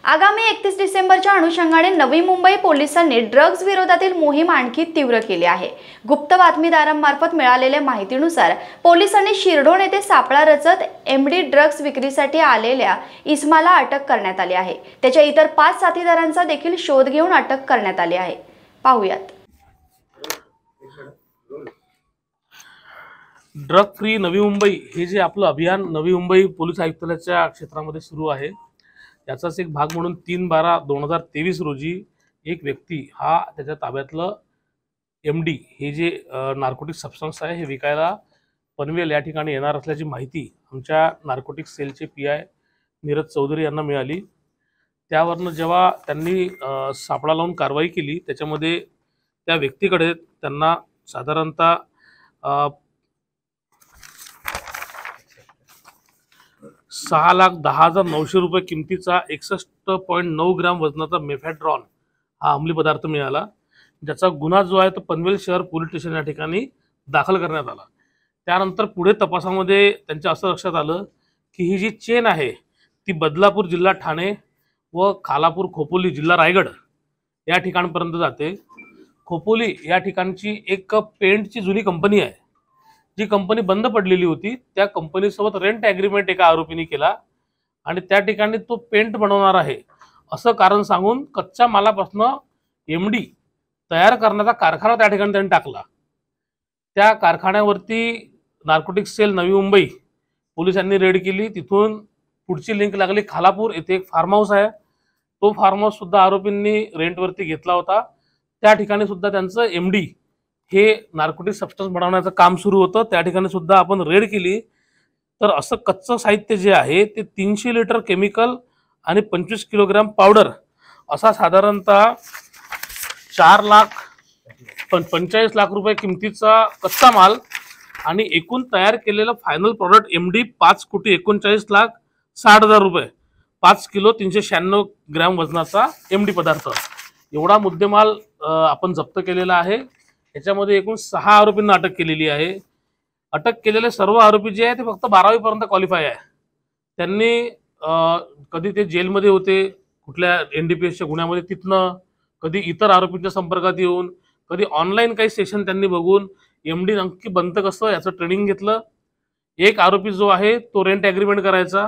आगामी 31 डिसेंबरच्या अनुषंगाने नवी मुंबई पोलिसांनी ड्रग्ज विरोधातील मोहीम आणखी तीव्र केली आहे। गुप्त बातमीदारांमार्फत मिळालेल्या माहितीनुसार पोलिसांनी शिरढोण येथे सापळा रचत एमडी ड्रग्ज विक्रीसाठी आलेल्या इस्माला अटक करण्यात आली आहे। त्याच्या इतर 5 साथीदारांचा देखील शोध घेऊन अटक करण्यात आली आहे। पाहूयात। ड्रग फ्री नवी मुंबई हे जे आपलं अभियान नवी मुंबई पोलीस आयुक्तालयाच्या क्षेत्रामध्ये सुरू आहे, याचाच एक भाग म्हणून 3/12/2023 रोजी एक व्यक्ती हा त्याच्या ताब्यातलं एमडी हे जे नार्कोटिक सबस्टन्स आहे हे विकायला पनवेल या ठिकाणी येणार असल्याची माहिती आमच्या नार्कोटिक सेलचे पीआय नीरज चौधरी यांना मिळाली। त्यावरनं जेव्हा त्यांनी सापळा लावून कारवाई केली, त्याच्यामध्ये त्या व्यक्तीकडे त्यांना साधारणतः 6,10,900 रुपये किमतीचा 61.9 ग्राम वजनाचा मेफॅड्रॉन हा अंमली पदार्थ मिळाला, ज्याचा गुन्हा जो आहे तो पनवेल शहर पोलीस स्टेशन या ठिकाणी दाखल करण्यात आला। त्यानंतर पुढे तपासामध्ये त्यांच्या असं लक्षात आलं की ही जी चेन आहे ती बदलापूर जिल्हा ठाणे व खालापूर खोपोली जिल्हा रायगड या ठिकाणपर्यंत जाते। खोपोली या ठिकाणची एक पेंटची जुनी कंपनी आहे, जी कंपनी बंद पडलेली होती। त्या कंपनीसोबत रेंट ॲग्रीमेंट एका आरोपीने केला आणि त्या ठिकाणी तो पेंट बनवणार आहे असं कारण सांगून कच्च्या मालापासून एमडी तयार करण्याचा कारखाना त्या ठिकाणी त्यांनी टाकला। त्या कारखान्यावरती नार्कोटिक सेल नवी मुंबई पोलिसांनी रेड केली। तिथून पुढची लिंक लागली खालापूर येथे एक फार्म हाऊस आहे, तो फार्म हाऊस सुद्धा आरोपींनी रेंटवरती घेतला होता। त्या ठिकाणी सुद्धा त्यांचं एमडी हे नार्कोटिक सबस्टन्स बनवण्याचं काम सुरू होतं। त्या ठिकाणी सुद्धा आपण रेड केली, तर असं कच्चं साहित्य जे आहे ते 300 लिटर केमिकल आणि 25 किलोग्राम पावडर असा साधारणतः 4,45 लाख रुपये किमतीचा कच्चा माल आणि एकूण तयार केलेलं फायनल प्रॉडक्ट एमडी 5,39,60,000 रुपये, 5 किलो 396 ग्रॅम वजनाचा एमडी पदार्थ एवढा मुद्देमाल आपण जप्त केलेला आहे। याच्यामध्ये एकूण 6 आरोपींना अटक केलेली आहे। अटक केलेले सर्व आरोपी जे आहे ते फक्त 12वी पर्यंत क्वालिफाय आहे। त्यांनी कधी ते जेलमध्ये होते कुठल्या एनडीपीएसच्या गुन्ह्यामध्ये, तिथनं कधी इतर आरोपींच्या संपर्कात येऊन, कधी ऑनलाईन काही सेशन त्यांनी बघून एमडी नक्की बनतं कसं याचं ट्रेनिंग घेतलं। एक आरोपी जो आहे तो रेंट ॲग्रीमेंट करायचा,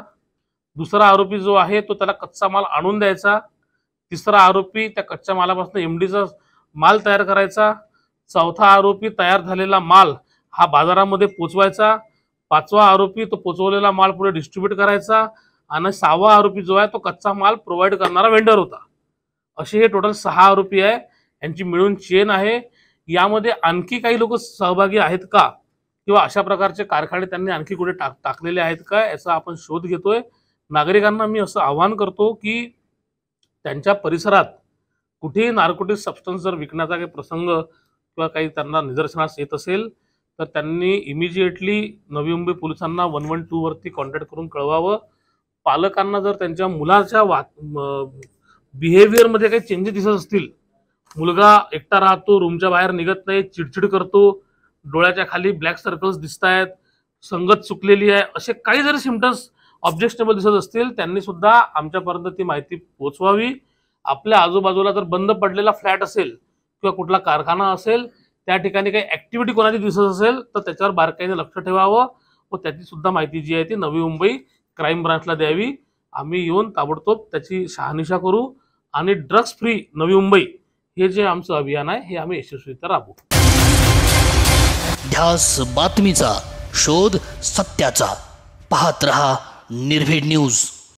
दुसरा आरोपी जो आहे तो त्याला कच्चा माल आणून द्यायचा, तिसरा आरोपी त्या कच्च्या मालापासून एमडीचा माल तयार करायचा, चौथा आरोपी तयार झालेला माल हा बाजारामध्ये पोचवायचा, पाचवा आरोपी तो पोचवलेला माल पुढे डिस्ट्रीब्यूट करायचा आणि 6वा आरोपी जो आहे तो कच्चा माल प्रोव्हाइड करणारा वेंडर होता। असे हे टोटल 6 आरोपी आहे, यांची मिळून चेन आहे। यामध्ये आणखी काही लोक सहभागी आहेत का किंवा अशा प्रकारचे कारखाने त्यांनी आणखी कुठे टाकलेले आहेत का याचा आपण शोध घेतोय। नागरिकांना मी असं आवाहन करतो की त्यांच्या परिसरात कुठेही नार्कोटिक सबस्टन्स जर विकण्याचा काही प्रसंग किंवा काही त्यांना निदर्शनास येत असेल तर त्यांनी इमिजिएटली नवी मुंबई पोलिसांना 112 वरती कॉन्टॅक्ट करून कळवावं। पालकांना जर त्यांच्या मुलाच्या बिहेवियरमध्ये काही चेंजेस दिसत असतील, मुलगा एकटा राहतो, रूमच्या बाहेर निघत नाही, चिडचिड करतो, डोळ्याच्या खाली ब्लॅक सर्कल्स दिसत आहेत, संगत चुकलेली आहे, असे काही जर सिम्पटम्स ऑब्जेक्शनेबल दिसत असतील त्यांनी सुद्धा आमच्यापर्यंत ती माहिती पोहोचवावी। आपल्या आजूबाजूला जर बंद पडलेला फ्लॅट असेल किंवा कुठला कारखाना असेल, त्या ठिकाणी काही ॲक्टिव्हिटी कोणाची दिसत असेल तर त्याच्यावर बारकाईने लक्ष ठेवावं व त्याची सुद्धा माहिती जी आहे ती नवी मुंबई क्राईम ब्रांचला द्यावी। आम्ही येऊन ताबडतोब त्याची शहानिशा करू आणि ड्रग्ज फ्री नवी मुंबई हे जे आमचं अभियान आहे हे आम्ही यशस्वीरित्या राबवू। ध्यास बातमीचा, शोध सत्याचा, पाहत रहा निर्भीड न्यूज।